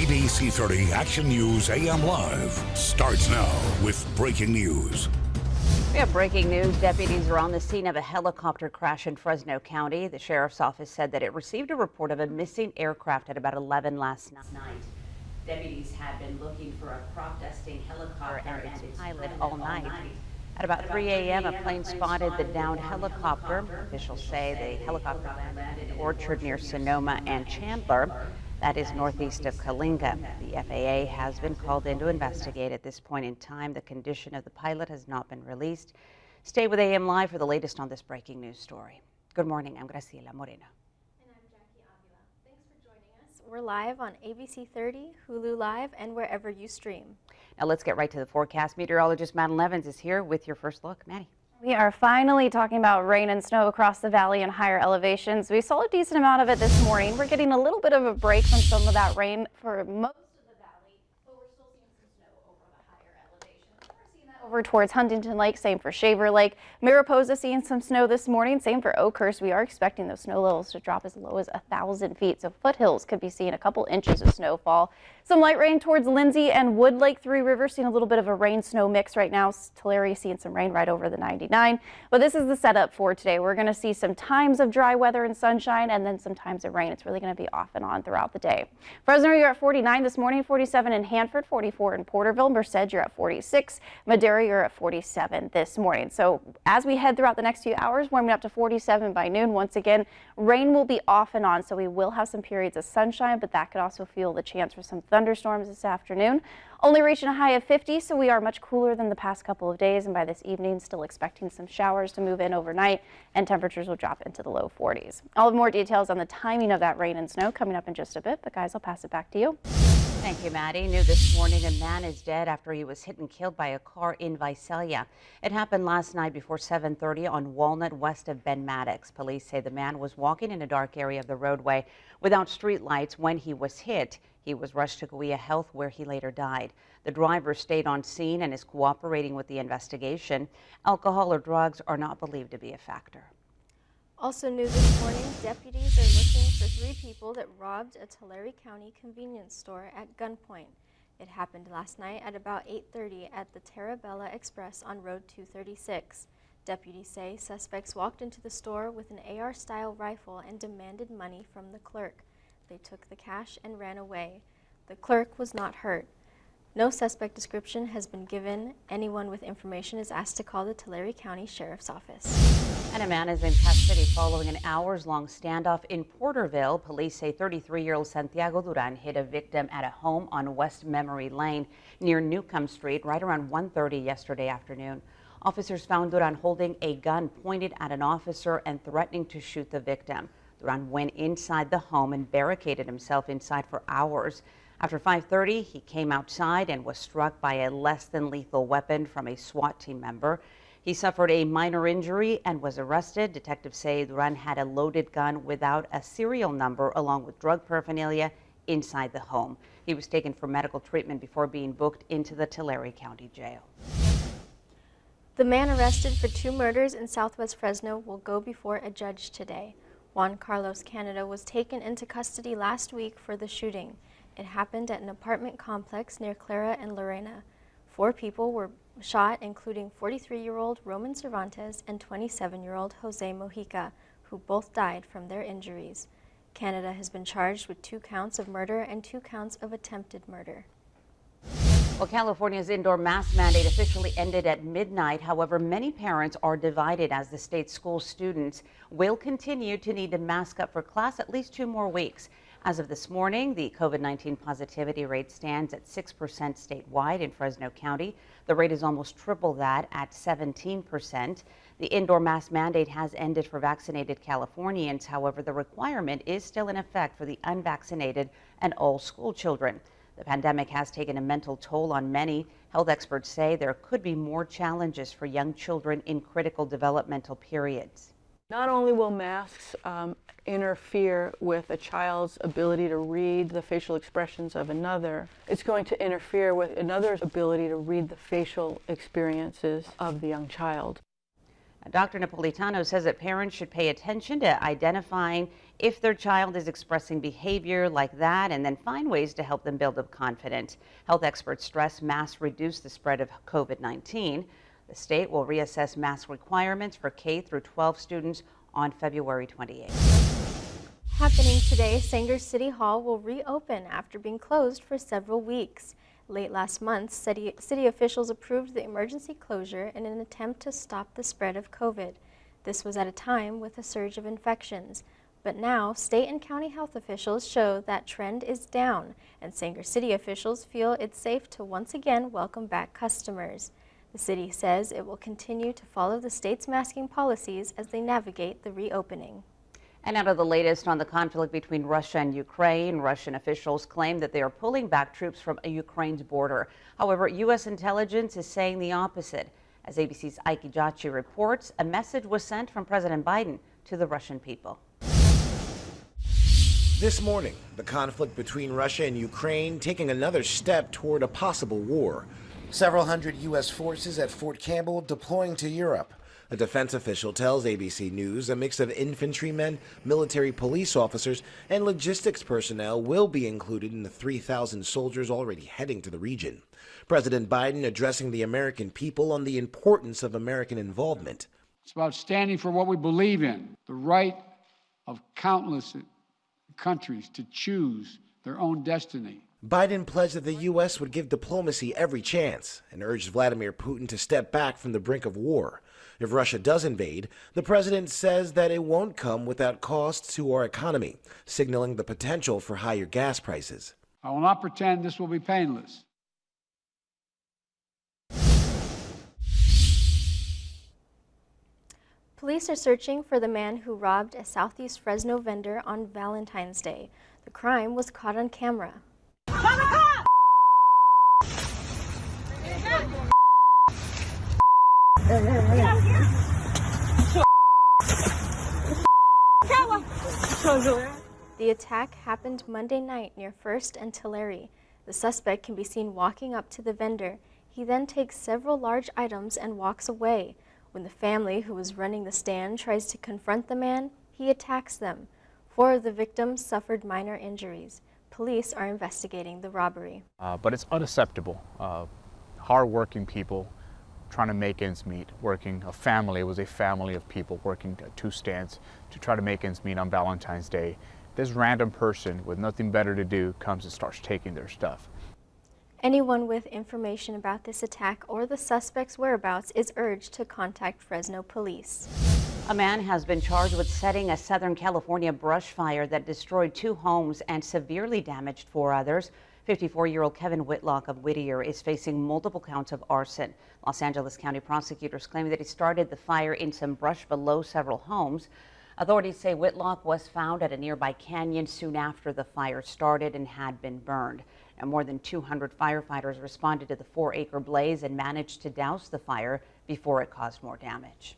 ABC30 Action News AM Live starts now with breaking news. We have breaking news. Deputies are on the scene of a helicopter crash in Fresno County. The sheriff's office said that it received a report of a missing aircraft at about 11 last night. Deputies have been looking for a crop dusting helicopter and its pilot all night. At about 3 a.m., a plane spotted the downed helicopter. Officials say the helicopter landed in an orchard near Sonoma and Chandler. That is northeast of Kalinga. The FAA has been called in to investigate. At this point in time, the condition of the pilot has not been released. Stay with AM Live for the latest on this breaking news story. Good morning. I'm Graciela Moreno. And I'm Jackie Avila. Thanks for joining us. We're live on ABC30, Hulu Live, and wherever you stream. Now let's get right to the forecast. Meteorologist Madeline Evans is here with your first look. Maddie. We are finally talking about rain and snow across the valley and higher elevations. We saw a decent amount of it this morning. We're getting a little bit of a break from some of that rain for most of the valley, but we're still seeing some snow over the higher elevations. We're seeing that over towards Huntington Lake, same for Shaver Lake. Mariposa seeing some snow this morning, same for Oakhurst. We are expecting those snow levels to drop as low as 1,000 feet, so foothills could be seeing a couple inches of snowfall. Some light rain towards Lindsay and Wood Lake, Three Rivers seeing a little bit of a rain-snow mix right now. Tulare seeing some rain right over the 99. But this is the setup for today. We're going to see some times of dry weather and sunshine and then some times of rain. It's really going to be off and on throughout the day. Fresno, you're at 49 this morning, 47 in Hanford, 44 in Porterville. Merced, you're at 46. Madera, you're at 47 this morning. So as we head throughout the next few hours, warming up to 47 by noon. Once again, rain will be off and on, so we will have some periods of sunshine, but that could also fuel the chance for some thunderstorms this afternoon. Only reaching a high of 50, so we are much cooler than the past couple of days, and by this evening still expecting some showers to move in overnight, and temperatures will drop into the low 40s. I'll have more details on the timing of that rain and snow coming up in just a bit, but guys, I'll pass it back to you. Thank you, Maddie. New this morning, a man is dead after he was hit and killed by a car in Visalia. It happened last night before 7:30 on Walnut west of Ben Maddox. Police say the man was walking in a dark area of the roadway without street lights when he was hit. He was rushed to Kauai Health where he later died. The driver stayed on scene and is cooperating with the investigation. Alcohol or drugs are not believed to be a factor. Also new this morning, deputies are looking for 3 people that robbed a Tulare County convenience store at gunpoint. It happened last night at about 8:30 at the Terabella Express on Road 236. Deputies say suspects walked into the store with an AR-style rifle and demanded money from the clerk. They took the cash and ran away. The clerk was not hurt. No suspect description has been given. Anyone with information is asked to call the Tulare County Sheriff's Office. And a man is in custody following an hours-long standoff in Porterville. Police say 33-year-old Santiago Duran hit a victim at a home on West Memory Lane near Newcomb Street right around 1:30 yesterday afternoon. Officers found Duran holding a gun pointed at an officer and threatening to shoot the victim. Duran went inside the home and barricaded himself inside for hours. After 5:30, he came outside and was struck by a less than lethal weapon from a SWAT team member. He suffered a minor injury and was arrested. Detectives say Duran had a loaded gun without a serial number along with drug paraphernalia inside the home. He was taken for medical treatment before being booked into the Tulare County Jail. The man arrested for 2 murders in Southwest Fresno will go before a judge today. Juan Carlos Canada was taken into custody last week for the shooting. It happened at an apartment complex near Clara and Lorena. 4 people were shot, including 43-year-old Roman Cervantes and 27-year-old Jose Mojica, who both died from their injuries. Canada has been charged with 2 counts of murder and 2 counts of attempted murder. Well, California's indoor mask mandate officially ended at midnight. However, many parents are divided as the state's school students will continue to need to mask up for class at least 2 more weeks. As of this morning, the COVID-19 positivity rate stands at 6% statewide in Fresno County. The rate is almost triple that at 17%. The indoor mask mandate has ended for vaccinated Californians. However, the requirement is still in effect for the unvaccinated and all school children. The pandemic has taken a mental toll on many. Health experts say there could be more challenges for young children in critical developmental periods. Not only will masks interfere with a child's ability to read the facial expressions of another, it's going to interfere with another's ability to read the facial experiences of the young child. Dr. Napolitano says that parents should pay attention to identifying if their child is expressing behavior like that and then find ways to help them build up confidence. Health experts stress masks reduce the spread of COVID-19. The state will reassess mask requirements for K through 12 students on February 28th. Happening today, Sanger City Hall will reopen after being closed for several weeks. Late last month, city officials approved the emergency closure in an attempt to stop the spread of COVID. This was at a time with a surge of infections. But now, state and county health officials show that trend is down, and Sanger City officials feel it's safe to once again welcome back customers. The city says it will continue to follow the state's masking policies as they navigate the reopening. And out of the latest on the conflict between Russia and Ukraine, Russian officials claim that they are pulling back troops from Ukraine's border. However, U.S. intelligence is saying the opposite. As ABC's Ike Jachi reports, a message was sent from President Biden to the Russian people. This morning, the conflict between Russia and Ukraine taking another step toward a possible war. Several hundred U.S. forces at Fort Campbell deploying to Europe. A defense official tells ABC News a mix of infantrymen, military police officers, and logistics personnel will be included in the 3,000 soldiers already heading to the region. President Biden addressing the American people on the importance of American involvement. It's about standing for what we believe in, the right of countless countries to choose their own destiny. Biden pledged that the U.S. would give diplomacy every chance and urged Vladimir Putin to step back from the brink of war. If Russia does invade, the president says that it won't come without costs to our economy, signaling the potential for higher gas prices. I will not pretend this will be painless. Police are searching for the man who robbed a Southeast Fresno vendor on Valentine's Day. The crime was caught on camera. The attack happened Monday night near First and Tulare. The suspect can be seen walking up to the vendor. He then takes several large items and walks away. When the family who was running the stand tries to confront the man, he attacks them. 4 of the victims suffered minor injuries. Police are investigating the robbery. But it's unacceptable. Hard-working people trying to make ends meet, working a family. It was a family of people working at 2 stands to try to make ends meet on Valentine's Day. This random person with nothing better to do comes and starts taking their stuff. Anyone with information about this attack or the suspect's whereabouts is urged to contact Fresno police. A man has been charged with setting a Southern California brush fire that destroyed 2 homes and severely damaged 4 others. 54-year-old Kevin Whitlock of Whittier is facing multiple counts of arson. Los Angeles County prosecutors claim that he started the fire in some brush below several homes. Authorities say Whitlock was found at a nearby canyon soon after the fire started and had been burned. Now, more than 200 firefighters responded to the 4-acre blaze and managed to douse the fire before it caused more damage.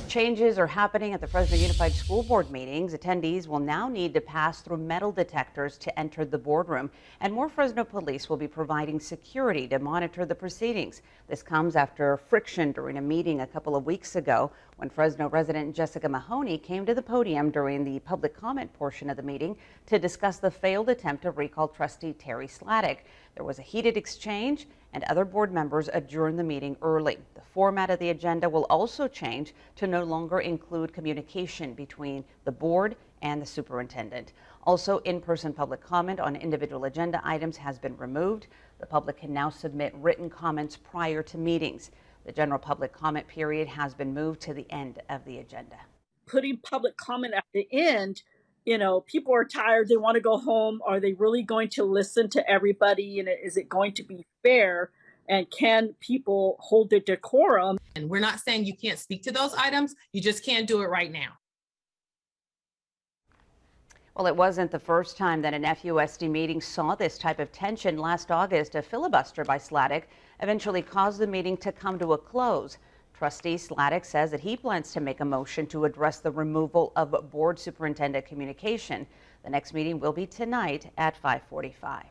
Changes are happening at the Fresno Unified School Board meetings. Attendees will now need to pass through metal detectors to enter the boardroom, and more Fresno police will be providing security to monitor the proceedings. This comes after friction during a meeting a couple of weeks ago when Fresno resident Jessica Mahoney came to the podium during the public comment portion of the meeting to discuss the failed attempt to recall trustee Terry Sladek. There was a heated exchange and other board members adjourned the meeting early. The format of the agenda will also change to no longer include communication between the board and the superintendent. Also, in-person public comment on individual agenda items has been removed. The public can now submit written comments prior to meetings. The general public comment period has been moved to the end of the agenda. Putting public comment at the end, people are tired, they want to go home. Are they really going to listen to everybody? And is it going to be fair? And can people hold their decorum? And we're not saying you can't speak to those items, you just can't do it right now. Well, it wasn't the first time that an FUSD meeting saw this type of tension. Last August, a filibuster by Sladek eventually caused the meeting to come to a close. Trustee Sladek says that he plans to make a motion to address the removal of board superintendent communication. The next meeting will be tonight at 5:45.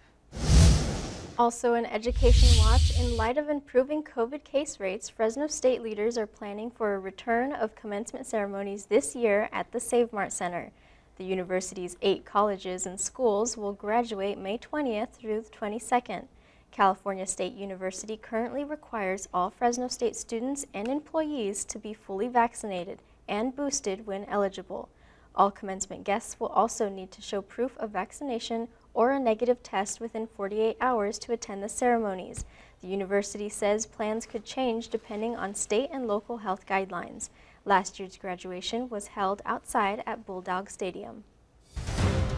Also in Education Watch, in light of improving COVID case rates, Fresno State leaders are planning for a return of commencement ceremonies this year at the Save Mart Center. The university's 8 colleges and schools will graduate May 20th through the 22nd. California State University currently requires all Fresno State students and employees to be fully vaccinated and boosted when eligible. All commencement guests will also need to show proof of vaccination or a negative test within 48 hours to attend the ceremonies. The university says plans could change depending on state and local health guidelines. Last year's graduation was held outside at Bulldog Stadium.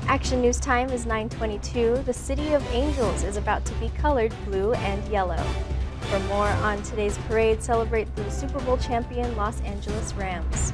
Action News time is 9:22. The City of Angels is about to be colored blue and yellow. For more on today's parade, celebrate the Super Bowl champion Los Angeles Rams.